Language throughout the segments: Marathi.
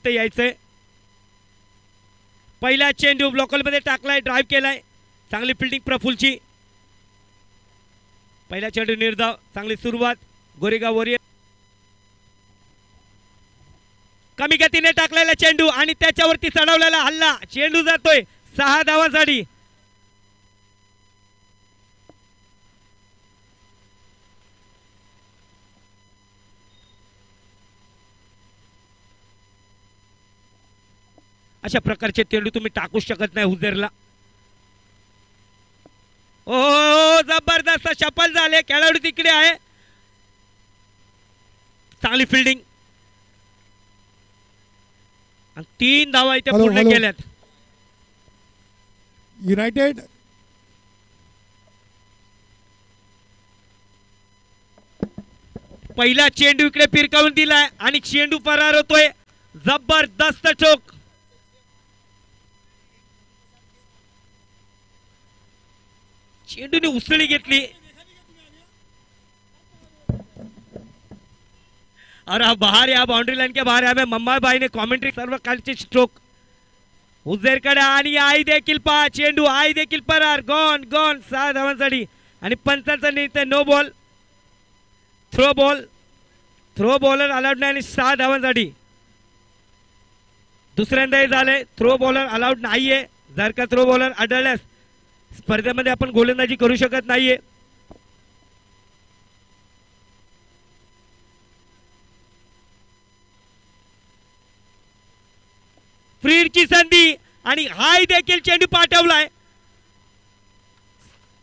फक्त यायचंय. पहिला चेंडू ब्लॉकल मध्ये टाकलाय, ड्राइव्ह केलाय, चांगली फिल्डिंग प्रफुलची. पहिला चेंडू निर्धाव, चांगली सुरुवात गोरेगाव वॉरियर. कमी गतीने टाकलेला चेंडू आणि त्याच्यावरती चढवलेला हल्ला, चेंडू जातोय 6 धावांसाठी. अशा प्रकारचे चेंडू तुम्ही टाकू शकत नाही हुजेरला. ओ जबरदस्त शफल झाले, खेळाडू तिकडे आहे. चांगली फिल्डिंग आणि 3 धावा इथे पूर्ण केल्यात. युनायटेड पहिला चेंडू इकडे फिरकावून दिलाय आणि चेंडू फरार होतोय. जबरदस्त चोक. चेंडूने उसळी घेतली. अरे बाहर या, बाउंड्री लाइन के बाहर या. मम्मा भाई ने कॉमेंट्री सर्व कालचे स्ट्रोक हुजेरकडे आणि आई देखील पा. चेंडू आई देखील फरार. गॉन गॉन 6 धावांसाठी आणि पंचांचा निर्णय no ball. Throw bowler allowed नाही आणि 6 धावांसाठी. दुसऱ्यांदाही झाले, थ्रो बॉलर अलाउड नाहीये. जर का थ्रो बॉलर आढळल्यास स्पर्धेमध्ये आपण गोलंदाजी करू शकत नाहीये. फ्रीडची संधी आणि हाय देखील चेंडू पाठवलाय.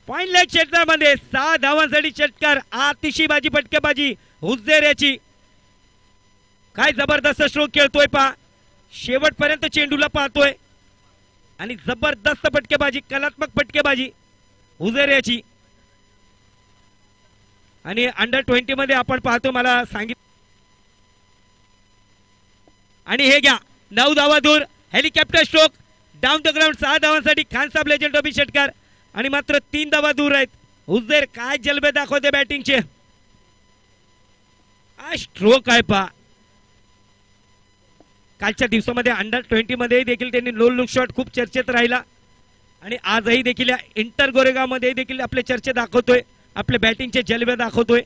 पॉइंट लेग क्षेत्रामध्ये 6 धावांसाठी षटकार. आतिशीबाजी फटकेबाजी हुजेर याची. काय जबरदस्त स्ट्रोक खेळतोय पा. शेवटपर्यंत चेंडूला पाहतोय आणि जबरदस्त फटकेबाजी, कलात्मक फटकेबाजी हुजेर याची. आणि अंडर 20 मध्ये आपण पाहतो, मला सांगितलं. आणि हे घ्या 9 धावा दूर. Helicopter stroke down the ground. 6 धावांसाठी खान साहेब लेजंड ऑफ षटकार आणि मात्र 3 धावा दूर आहेत. हुजेर काय जलबे दाखवते बॅटिंगचे. स्ट्रोक आहे पा. कालच्या दिवसामध्ये अंडर 20 मध्ये देखील त्यांनी नो लुक शॉट खूप चर्चेत राहिला आणि आजही देखील इंटर गोरेगाव मध्ये देखील आपले चर्चे दाखवतोय, आपले बॅटिंगचे जलबे दाखवतोय.